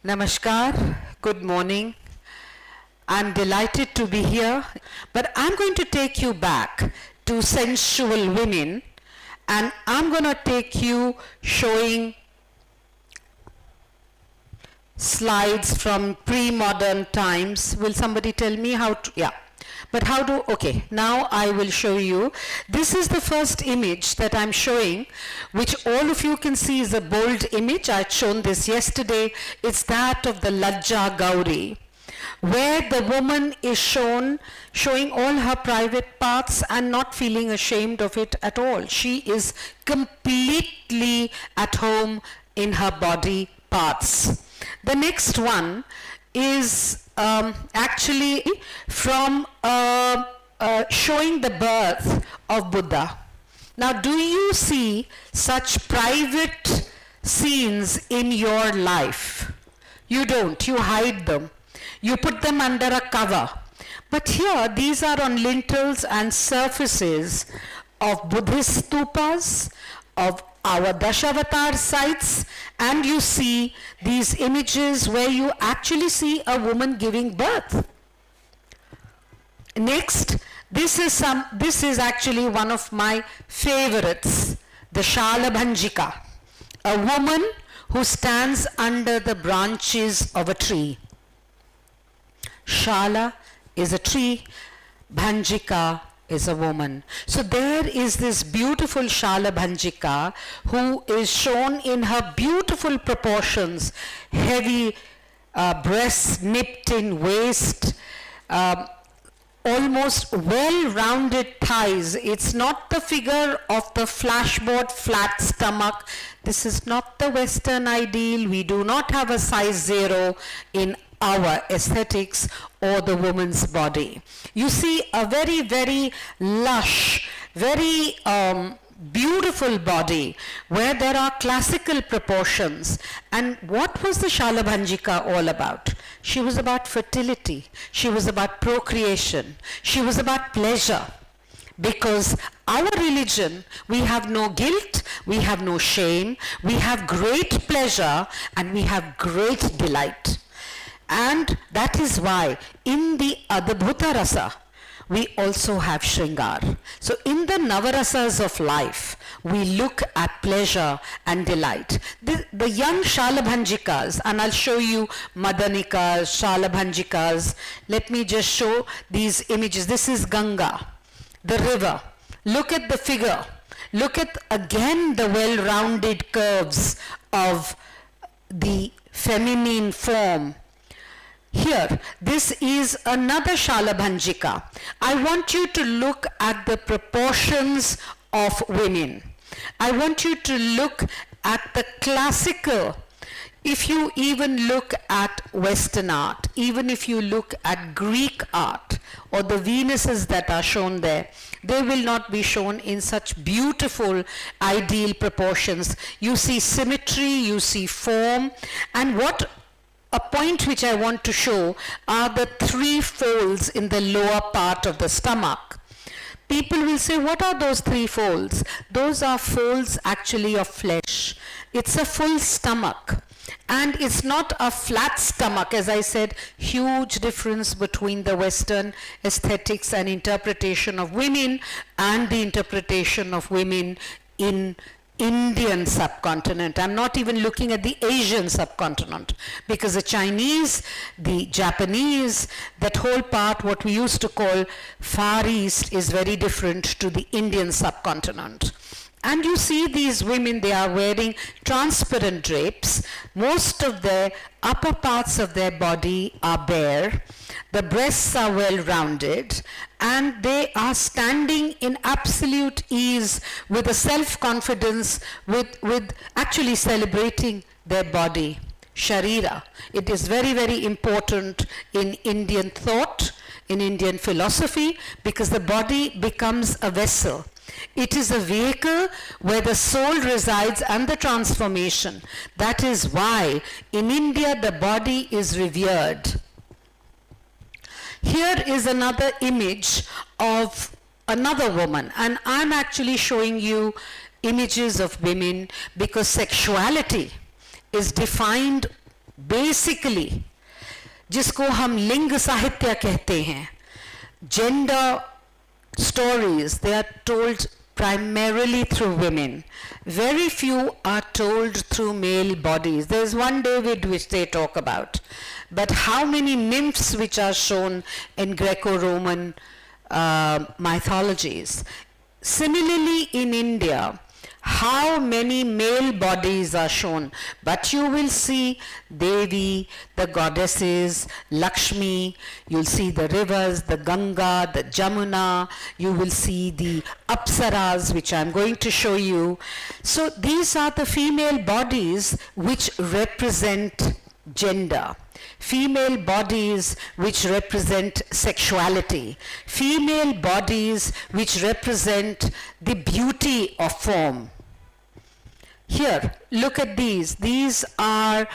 Namaskar, good morning. I'm delighted to be here, but I'm going to take you back to sensual women, and I'm going to take you showing slides from pre-modern times. Will somebody tell me how to, yeah. But how do, okay, now I will show you. This is the first image that I'm showing, which all of you can see is a bold image. I had shown this yesterday. It's that of the Lajja Gauri, where the woman is showing all her private parts and not feeling ashamed of it at all. She is completely at home in her body parts. The next one is actually from showing the birth of Buddha. Now, do you see such private scenes in your life? You don't. You hide them. You put them under a cover. But here, these are on lintels and surfaces of Buddhist stupas, of our Dashavatar sites, and you see these images where you actually see a woman giving birth. Next, this is actually one of my favorites, the Shalabhanjika, a woman who stands under the branches of a tree. Shala is a tree, Bhanjika is a woman. So there is this beautiful Shalabhanjika who is shown in her beautiful proportions, heavy breasts nipped in waist, almost well-rounded thighs. It's not the figure of the flashboard flat stomach. This is not the Western ideal. We do not have a size 0 in our aesthetics or the woman's body. You see a very, very lush, very beautiful body where there are classical proportions. And what was the Shalabhanjika all about? She was about fertility. She was about procreation. She was about pleasure. Because our religion, we have no guilt, we have no shame, we have great pleasure, and we have great delight. And that is why in the Adbhuta Rasa, we also have Shringar. So in the Navarasas of life, we look at pleasure and delight. The young Shalabhanjikas, and I'll show you Madanikas, Shalabhanjikas. Let me just show these images. This is Ganga, the river. Look at the figure. Look at again the well-rounded curves of the feminine form. Here, this is another Shalabhanjika. I want you to look at the proportions of women. I want you to look at the classical. If you even look at Western art, even if you look at Greek art or the Venuses that are shown there, they will not be shown in such beautiful ideal proportions. You see symmetry, you see form, and a point which I want to show are the 3 folds in the lower part of the stomach. People will say, what are those 3 folds? Those are folds actually of flesh. It's a full stomach. And it's not a flat stomach, as I said, huge difference between the Western aesthetics and interpretation of women and the interpretation of women in Indian subcontinent. I'm not even looking at the Asian subcontinent, because the Chinese, the Japanese, that whole part, what we used to call Far East, is very different to the Indian subcontinent. And you see these women, they are wearing transparent drapes. Most of the upper parts of their body are bare. The breasts are well rounded, and they are standing in absolute ease with a self-confidence, with actually celebrating their body, Sharira. It is very, very important in Indian thought, in Indian philosophy, because the body becomes a vessel. It is a vehicle where the soul resides and the transformation. That is why in India the body is revered. Here is another image of another woman, and I'm actually showing you images of women because sexuality is defined basically जिसको हम लिंग साहित्य कहते हैं, gender stories, they are told primarily through women. Very few are told through male bodies. There's one David which they talk about, but how many nymphs which are shown in Greco-Roman mythologies. Similarly in India, how many male bodies are shown, but you will see Devi, the goddesses, Lakshmi, you'll see the rivers, the Ganga, the Jamuna, you will see the Apsaras, which I'm going to show you. So these are the female bodies which represent gender. Female bodies which represent sexuality, female bodies which represent the beauty of form. Here, look at these. These are,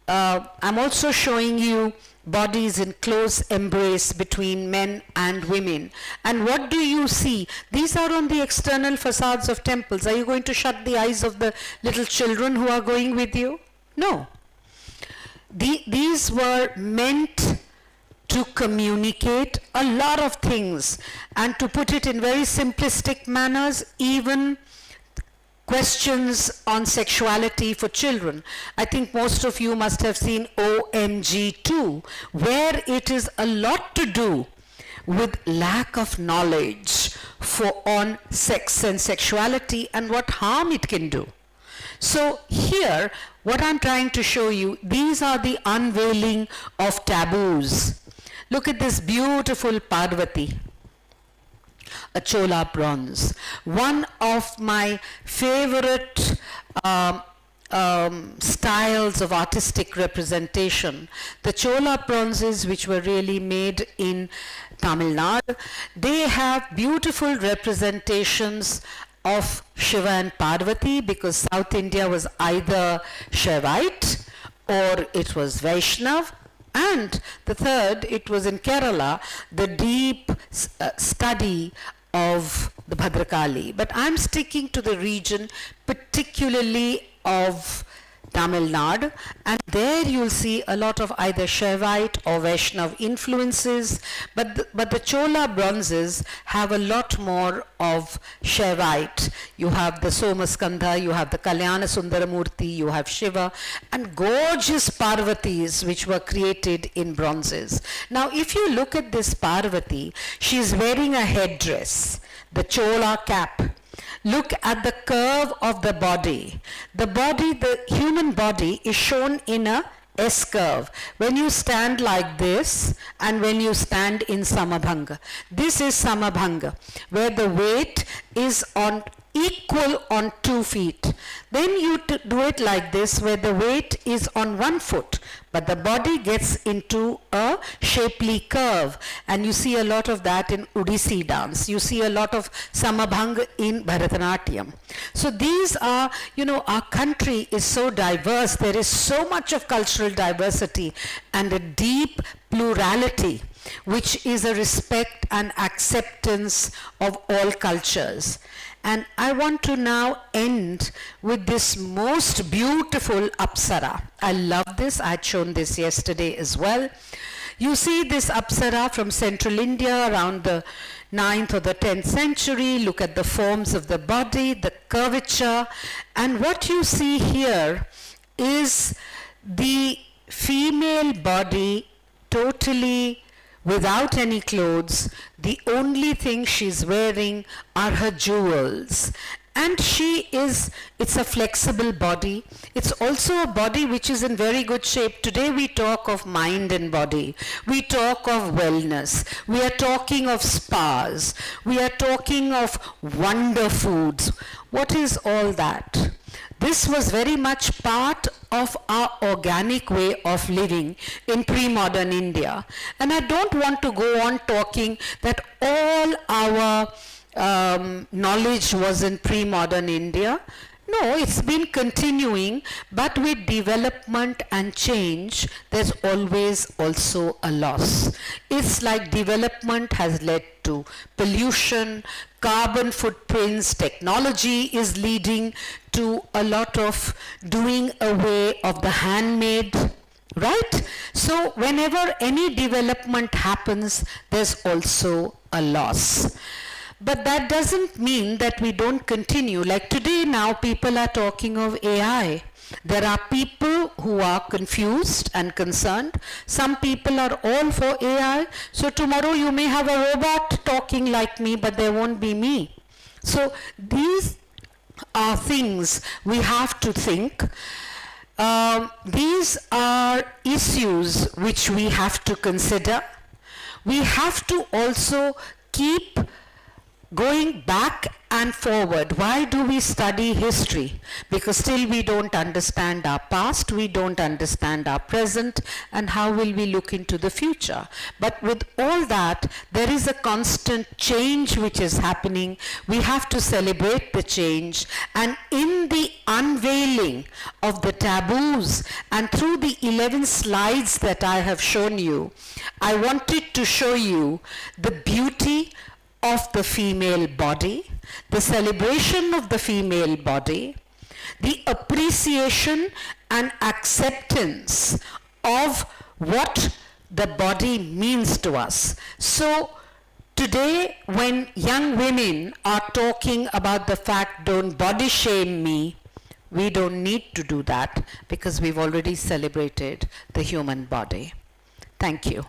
I'm also showing you bodies in close embrace between men and women. And what do you see? These are on the external facades of temples. Are you going to shut the eyes of the little children who are going with you? No. These were meant to communicate a lot of things, and to put it in very simplistic manners, even questions on sexuality for children. I think most of you must have seen OMG2, where it is a lot to do with lack of knowledge on sex and sexuality and what harm it can do. So here, what I'm trying to show you, these are the unveiling of taboos. Look at this beautiful Parvati, a Chola bronze. One of my favorite styles of artistic representation. The Chola bronzes, which were really made in Tamil Nadu, they have beautiful representations of Shiva and Parvati, because South India was either Shaivite or it was Vaishnav, and the third, it was in Kerala, the deep study of the Bhadrakali. But I'm sticking to the region particularly of Tamil Nadu, and there you'll see a lot of either Shaivite or Vaishnav influences, but the Chola bronzes have a lot more of Shaivite. You have the Somaskandha, you have the Kalyana Sundaramurti, you have Shiva, and gorgeous Parvatis which were created in bronzes. Now if you look at this Parvati, she's wearing a headdress, the Chola cap. Look at the curve of the body. The body, the human body, is shown in a S curve. When you stand like this and when you stand in Samabhanga. This is Samabhanga, where the weight is equal on 2 feet. Then you do it like this, where the weight is on 1 foot, but the body gets into a shapely curve, and you see a lot of that in Odissi dance. You see a lot of Samabhanga in Bharatanatyam. So these are, our country is so diverse. There is so much of cultural diversity and a deep plurality, which is a respect and acceptance of all cultures. And I want to now end with this most beautiful Apsara. I love this. I had shown this yesterday as well. You see this Apsara from central India around the 9th or the 10th century. Look at the forms of the body, the curvature. And what you see here is the female body totally without any clothes. The only thing she's wearing are her jewels. And it's a flexible body. It's also a body which is in very good shape. Today we talk of mind and body. We talk of wellness. We are talking of spas. We are talking of wonder foods. What is all that? This was very much part of our organic way of living in pre-modern India. And I don't want to go on talking that all our knowledge was in pre-modern India. No, it's been continuing, but with development and change, there's always also a loss. It's like development has led to pollution, carbon footprints, technology is leading to a lot of doing away of the handmade. right? So whenever any development happens, there's also a loss. But that doesn't mean that we don't continue. Like today now, people are talking of AI. There are people who are confused and concerned. Some people are all for AI. So tomorrow you may have a robot talking like me, but there won't be me. So these are things we have to think. These are issues which we have to consider. We have to also keep going back and forward. Why do we study history? Because still we don't understand our past, we don't understand our present, and how will we look into the future? But with all that, there is a constant change which is happening. We have to celebrate the change, and in the unveiling of the taboos and through the 11 slides that I have shown you, I wanted to show you the beauty of the female body, the celebration of the female body, the appreciation and acceptance of what the body means to us. So today, when young women are talking about the fact, don't body shame me, we don't need to do that because we've already celebrated the human body. Thank you.